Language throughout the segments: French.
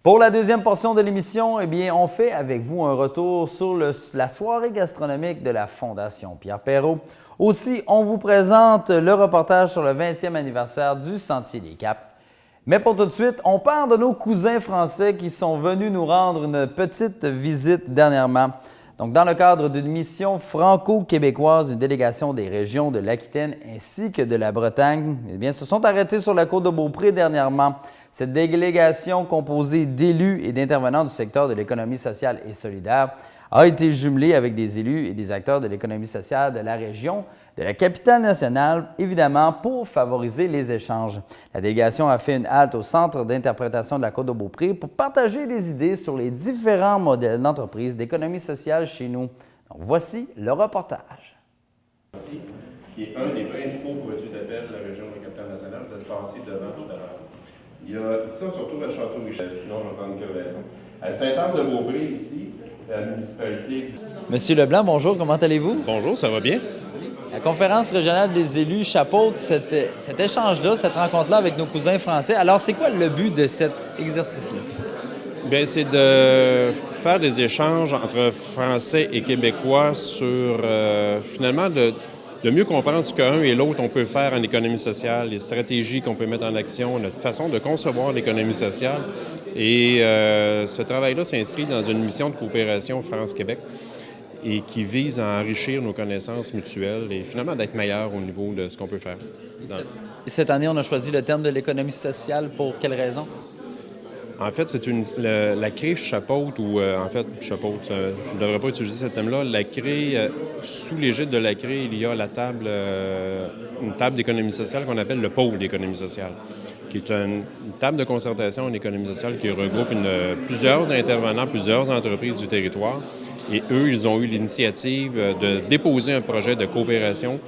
Pour la deuxième portion de l'émission, eh bien, on fait avec vous un retour sur la soirée gastronomique de la Fondation Pierre Perrault. Aussi, on vous présente le reportage sur le 20e anniversaire du Sentier des Caps. Mais pour tout de suite, on parle de nos cousins français qui sont venus nous rendre une petite visite dernièrement. Donc, dans le cadre d'une mission franco-québécoise, une délégation des régions de l'Aquitaine ainsi que de la Bretagne, eh bien, se sont arrêtés sur la côte de Beaupré dernièrement. Cette délégation composée d'élus et d'intervenants du secteur de l'économie sociale et solidaire a été jumelée avec des élus et des acteurs de l'économie sociale de la région, de la capitale nationale, évidemment, pour favoriser les échanges. La délégation a fait une halte au Centre d'interprétation de la Côte de Beaupré pour partager des idées sur les différents modèles d'entreprise d'économie sociale chez nous. Donc, voici le reportage. Qui est un des principaux produits d'appel de la région de la capitale nationale. Vous êtes passé devant tout à l'heure. Il y a ici, on se retrouve à Château-Richer, sinon on va prendre une raison. À Saint-Anne-de-Beaupré, ici, la municipalité. Monsieur Leblanc, bonjour, comment allez-vous? Bonjour, ça va bien? La conférence régionale des élus chapeaute cet échange-là, cette rencontre-là avec nos cousins français. Alors, c'est quoi le but de cet exercice-là? Bien, c'est de faire des échanges entre Français et Québécois sur, finalement, de mieux comprendre ce qu'un et l'autre on peut faire en économie sociale, les stratégies qu'on peut mettre en action, notre façon de concevoir l'économie sociale. Et ce travail-là s'inscrit dans une mission de coopération France-Québec et qui vise à enrichir nos connaissances mutuelles et finalement d'être meilleurs au niveau de ce qu'on peut faire. Et cette année, on a choisi le terme de l'économie sociale pour quelle raison? En fait, c'est la CRE chapeaute, ou en fait, chapeaute, je ne devrais pas utiliser ce thème-là. La CRE, sous l'égide de la CRE, il y a la table, une table d'économie sociale qu'on appelle le pôle d'économie sociale, qui est une table de concertation en économie sociale qui regroupe plusieurs intervenants, plusieurs entreprises du territoire. Et eux, ils ont eu l'initiative de déposer un projet de coopération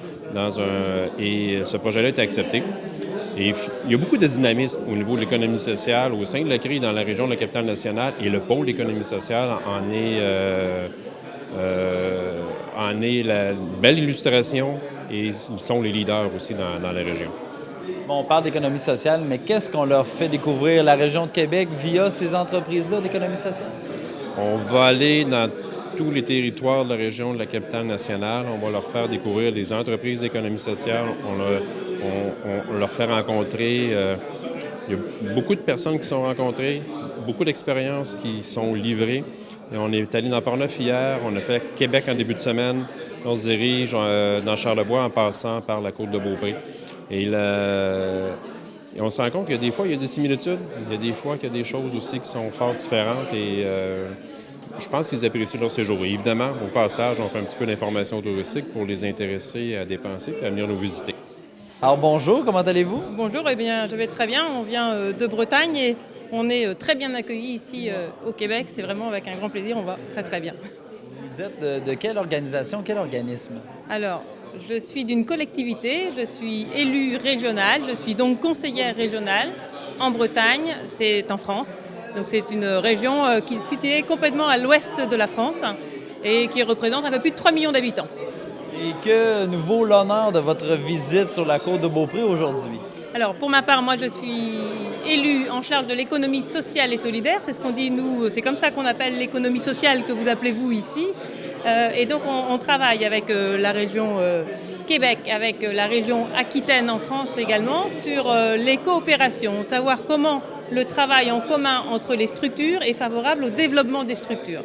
et ce projet-là a été accepté. Et il y a beaucoup de dynamisme au niveau de l'économie sociale au sein de la CRE dans la région de la capitale nationale et le pôle d'économie sociale en est la belle illustration et ils sont les leaders aussi dans la région. Bon, on parle d'économie sociale, mais qu'est-ce qu'on leur fait découvrir la région de Québec via ces entreprises-là d'économie sociale? On va aller dans tous les territoires de la région de la capitale nationale. On va leur faire découvrir des entreprises d'économie sociale. On leur fait rencontrer. Il y a beaucoup de personnes qui sont rencontrées, beaucoup d'expériences qui sont livrées. Et on est allé dans Portneuf hier, on a fait Québec en début de semaine. On se dirige dans Charlevoix en passant par la côte de Beaupré. Et on se rend compte qu'il y a des fois, il y a des similitudes. Il y a des fois qu'il y a des choses aussi qui sont fort différentes. Et je pense qu'ils apprécient leur séjour. Et évidemment, au passage, on fait un petit peu d'information touristique pour les intéresser à dépenser et à venir nous visiter. Alors bonjour, comment allez-vous? Bonjour, eh bien je vais très bien. On vient de Bretagne et on est très bien accueillis ici au Québec. C'est vraiment avec un grand plaisir, on va très très bien. Vous êtes de quelle organisation, quel organisme? Alors, je suis d'une collectivité, je suis élue régionale, je suis donc conseillère régionale en Bretagne, c'est en France. Donc c'est une région qui est située complètement à l'ouest de la France et qui représente un peu plus de 3 millions d'habitants. Et que nous vaut l'honneur de votre visite sur la côte de Beaupré aujourd'hui? Alors, pour ma part, moi, je suis élue en charge de l'économie sociale et solidaire. C'est ce qu'on dit, nous, c'est comme ça qu'on appelle l'économie sociale que vous appelez vous ici. Et donc, on travaille avec la région Québec, avec la région Aquitaine en France également, sur les coopérations, savoir comment le travail en commun entre les structures est favorable au développement des structures.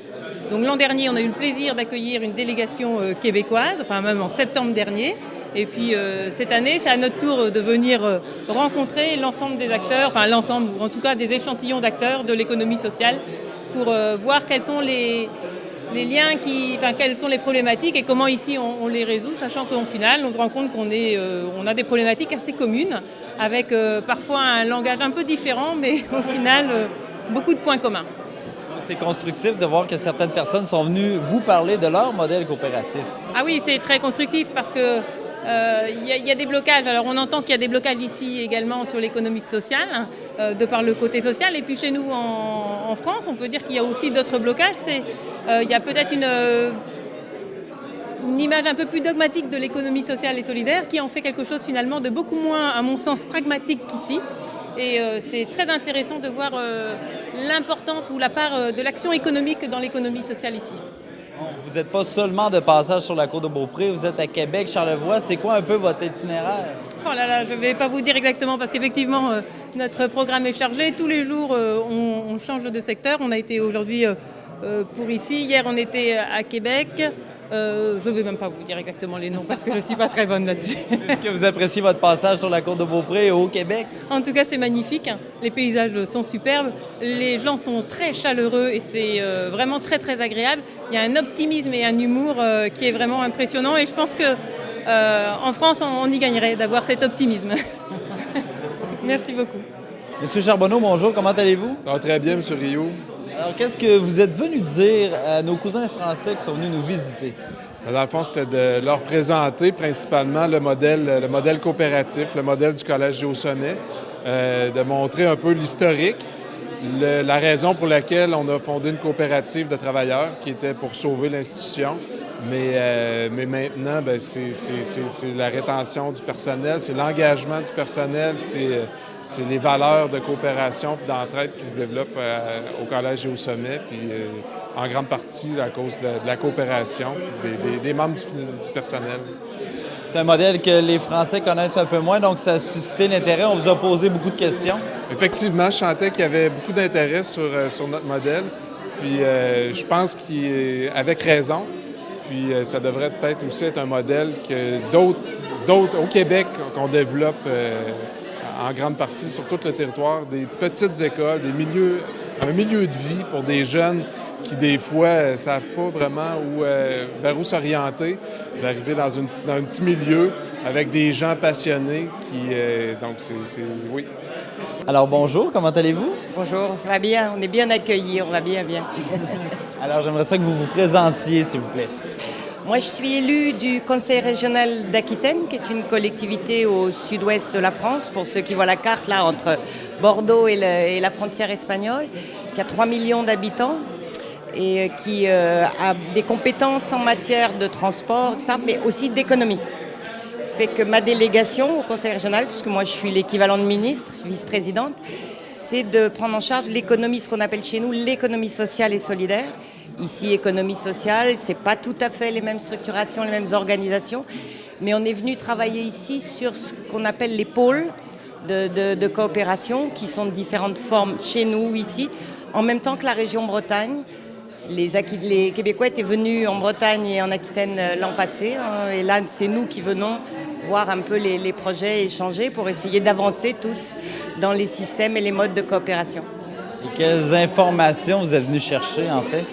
Donc l'an dernier, on a eu le plaisir d'accueillir une délégation québécoise, enfin même en septembre dernier. Et puis cette année, c'est à notre tour de venir rencontrer l'ensemble des acteurs, enfin l'ensemble, ou en tout cas des échantillons d'acteurs de l'économie sociale pour voir quels sont les liens, quelles sont les problématiques et comment ici on les résout, sachant qu'au final, on se rend compte qu'on a des problématiques assez communes, avec parfois un langage un peu différent, mais au final, beaucoup de points communs. C'est constructif de voir que certaines personnes sont venues vous parler de leur modèle coopératif. Ah oui, c'est très constructif parce que y a des blocages. Alors on entend qu'il y a des blocages ici également sur l'économie sociale, de par le côté social. Et puis chez nous en France, on peut dire qu'il y a aussi d'autres blocages. Il y a peut-être une image un peu plus dogmatique de l'économie sociale et solidaire qui en fait quelque chose finalement de beaucoup moins, à mon sens, pragmatique qu'ici. Et c'est très intéressant de voir l'importance ou la part de l'action économique dans l'économie sociale ici. Vous n'êtes pas seulement de passage sur la côte de Beaupré, vous êtes à Québec, Charlevoix. C'est quoi un peu votre itinéraire? Oh là là, je ne vais pas vous dire exactement parce qu'effectivement, notre programme est chargé. Tous les jours, on change de secteur. On a été aujourd'hui pour ici. Hier, on était à Québec. Je ne vais même pas vous dire exactement les noms parce que je ne suis pas très bonne là-dessus. Est-ce que vous appréciez votre passage sur la côte de Beaupré au Québec? En tout cas, c'est magnifique. Les paysages sont superbes. Les gens sont très chaleureux et c'est vraiment très, très agréable. Il y a un optimisme et un humour qui est vraiment impressionnant. Et je pense qu'en France, on y gagnerait d'avoir cet optimisme. Merci beaucoup. Monsieur Charbonneau, bonjour. Comment allez-vous? Ça va très bien, M. Rio. Alors, qu'est-ce que vous êtes venu dire à nos cousins français qui sont venus nous visiter? Dans le fond, c'était de leur présenter principalement le modèle coopératif, le modèle du Collège Géo-Sommet, de montrer un peu l'historique, la raison pour laquelle on a fondé une coopérative de travailleurs qui était pour sauver l'institution. Mais maintenant, ben, c'est la rétention du personnel, c'est l'engagement du personnel, c'est les valeurs de coopération et d'entraide qui se développent au Collège Géo-Sommet, puis en grande partie à cause de la coopération des membres du personnel. C'est un modèle que les Français connaissent un peu moins, donc ça a suscité l'intérêt. On vous a posé beaucoup de questions. Effectivement, je sentais qu'il y avait beaucoup d'intérêt sur notre modèle, puis je pense qu'avec raison. Puis ça devrait peut-être aussi être un modèle que d'autres au Québec qu'on développe en grande partie sur tout le territoire, des petites écoles, un milieu de vie pour des jeunes qui des fois ne savent pas vraiment vers où s'orienter, d'arriver dans un petit milieu avec des gens passionnés donc oui. Alors bonjour, comment allez-vous? Bonjour, ça va bien, on est bien accueillis, on va bien. Alors j'aimerais ça que vous vous présentiez, s'il vous plaît. Moi, je suis élue du Conseil régional d'Aquitaine, qui est une collectivité au sud-ouest de la France, pour ceux qui voient la carte là, entre Bordeaux et la frontière espagnole, qui a 3 millions d'habitants et qui a des compétences en matière de transport, etc., mais aussi d'économie. Fait que ma délégation au Conseil régional, puisque moi je suis l'équivalent de ministre, je suis vice-présidente, c'est de prendre en charge l'économie, ce qu'on appelle chez nous l'économie sociale et solidaire. Ici, économie sociale, c'est pas tout à fait les mêmes structurations, les mêmes organisations, mais on est venu travailler ici sur ce qu'on appelle les pôles de coopération, qui sont de différentes formes chez nous, ici, en même temps que la région Bretagne. Les Québécois étaient venus en Bretagne et en Aquitaine l'an passé, et là, c'est nous qui venons voir un peu les projets, échanger pour essayer d'avancer tous dans les systèmes et les modes de coopération. Et quelles informations vous êtes venu chercher, en fait?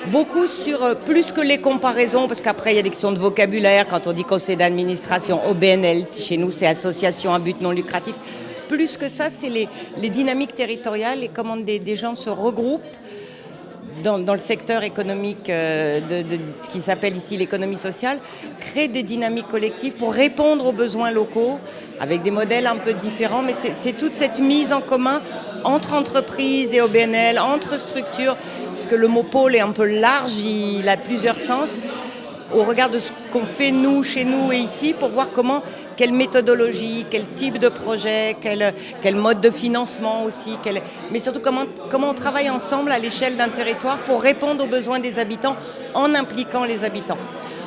Beaucoup sur plus que les comparaisons, parce qu'après il y a des questions de vocabulaire, quand on dit conseil d'administration, OBNL, chez nous c'est association à but non lucratif. Plus que ça, c'est les dynamiques territoriales et comment des gens se regroupent dans le secteur économique de ce qui s'appelle ici l'économie sociale, créent des dynamiques collectives pour répondre aux besoins locaux avec des modèles un peu différents, mais c'est toute cette mise en commun entre entreprises et OBNL, entre structures, parce que le mot pôle est un peu large, il a plusieurs sens, au regard de ce qu'on fait nous, chez nous et ici, pour voir quelle méthodologie, quel type de projet, quel mode de financement aussi, mais surtout comment on travaille ensemble à l'échelle d'un territoire pour répondre aux besoins des habitants en impliquant les habitants.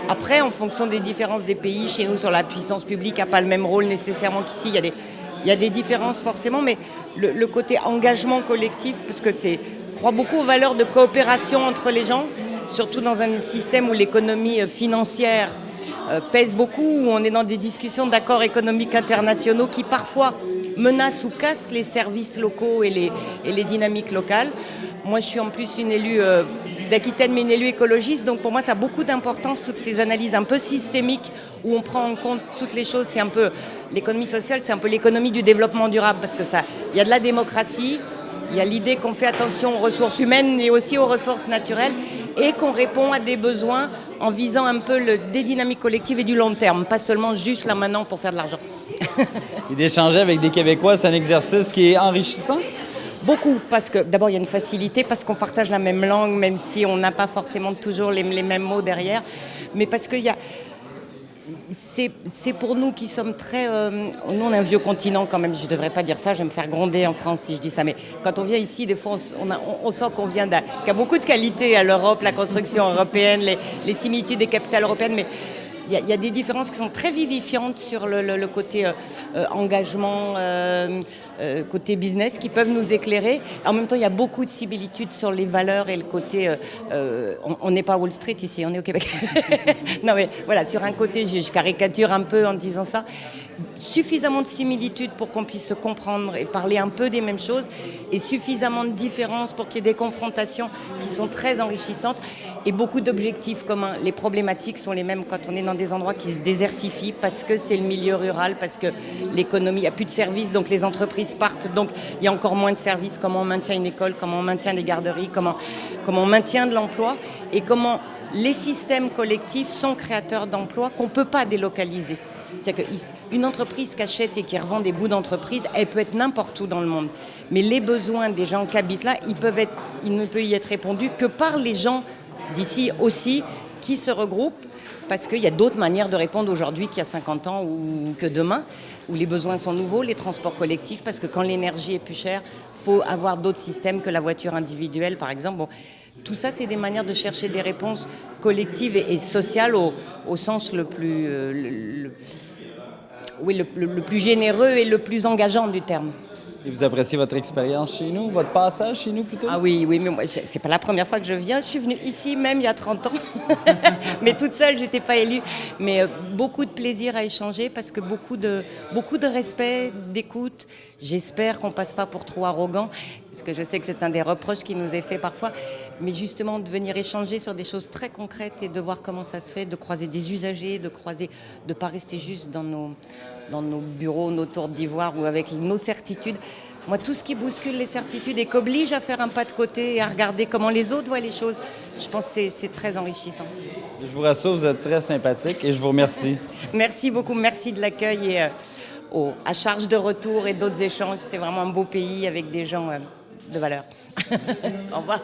Après, en fonction des différences des pays, chez nous, sur la puissance publique n'a pas le même rôle nécessairement qu'ici, il y a des différences forcément, mais le côté engagement collectif, parce que je crois beaucoup aux valeurs de coopération entre les gens, surtout dans un système où l'économie financière pèse beaucoup, où on est dans des discussions d'accords économiques internationaux qui parfois menacent ou cassent les services locaux et les dynamiques locales. Moi, je suis en plus une élue d'Aquitaine, mais une élue écologiste, donc pour moi, ça a beaucoup d'importance, toutes ces analyses un peu systémiques où on prend en compte toutes les choses. C'est un peu l'économie sociale, c'est un peu l'économie du développement durable, parce que il y a de la démocratie, il y a l'idée qu'on fait attention aux ressources humaines et aussi aux ressources naturelles et qu'on répond à des besoins en visant un peu des dynamiques collectives et du long terme, pas seulement juste là maintenant pour faire de l'argent. Et d'échanger avec des Québécois, c'est un exercice qui est enrichissant? Beaucoup, parce que d'abord il y a une facilité, parce qu'on partage la même langue, même si on n'a pas forcément toujours les mêmes mots derrière, mais parce qu'il y a c'est pour nous qui sommes très... nous, on est un vieux continent quand même, je ne devrais pas dire ça, je vais me faire gronder en France si je dis ça, mais quand on vient ici, des fois, on sent qu'on vient qu'il y a beaucoup de qualités à l'Europe, la construction européenne, les similitudes des capitales européennes, mais il y a des différences qui sont très vivifiantes sur le côté engagement, côté business, qui peuvent nous éclairer. En même temps, il y a beaucoup de similitudes sur les valeurs et le côté... on n'est pas à Wall Street ici, on est au Québec. Non mais voilà, sur un côté, je caricature un peu en disant ça, suffisamment de similitudes pour qu'on puisse se comprendre et parler un peu des mêmes choses, et suffisamment de différences pour qu'il y ait des confrontations qui sont très enrichissantes, et beaucoup d'objectifs communs. Les problématiques sont les mêmes quand on est dans des endroits qui se désertifient, parce que c'est le milieu rural, parce que l'économie, il n'y a plus de services, donc les entreprises partent, donc il y a encore moins de services. Comment on maintient une école, comment on maintient des garderies, comment on maintient de l'emploi, et comment les systèmes collectifs sont créateurs d'emplois qu'on ne peut pas délocaliser. C'est-à-dire qu'une entreprise qui achète et qui revend des bouts d'entreprise, elle peut être n'importe où dans le monde. Mais les besoins des gens qui habitent là, il ne peut y être répondu que par les gens d'ici aussi, qui se regroupent, parce qu'il y a d'autres manières de répondre aujourd'hui qu'il y a 50 ans ou que demain, où les besoins sont nouveaux, les transports collectifs, parce que quand l'énergie est plus chère, il faut avoir d'autres systèmes que la voiture individuelle, par exemple. Bon, tout ça, c'est des manières de chercher des réponses collectives et sociales au sens le plus, le plus généreux et le plus engageant du terme. Et vous appréciez votre expérience chez nous, votre passage chez nous plutôt? Ah oui, mais moi, c'est pas la première fois que je viens. Je suis venue ici même il y a 30 ans. Mais toute seule, j'étais pas élue. Mais beaucoup de plaisir à échanger, parce que beaucoup de respect, d'écoute. J'espère qu'on passe pas pour trop arrogant, parce que je sais que c'est un des reproches qui nous est fait parfois. Mais justement, de venir échanger sur des choses très concrètes et de voir comment ça se fait, de croiser des usagers, de pas rester juste dans nos bureaux, nos tours d'ivoire ou avec nos certitudes. Moi, tout ce qui bouscule les certitudes et qu'oblige à faire un pas de côté et à regarder comment les autres voient les choses, je pense que c'est très enrichissant. Je vous rassure, vous êtes très sympathique et je vous remercie. Merci beaucoup, merci de l'accueil et à charge de retour et d'autres échanges. C'est vraiment un beau pays avec des gens de valeur. Au revoir.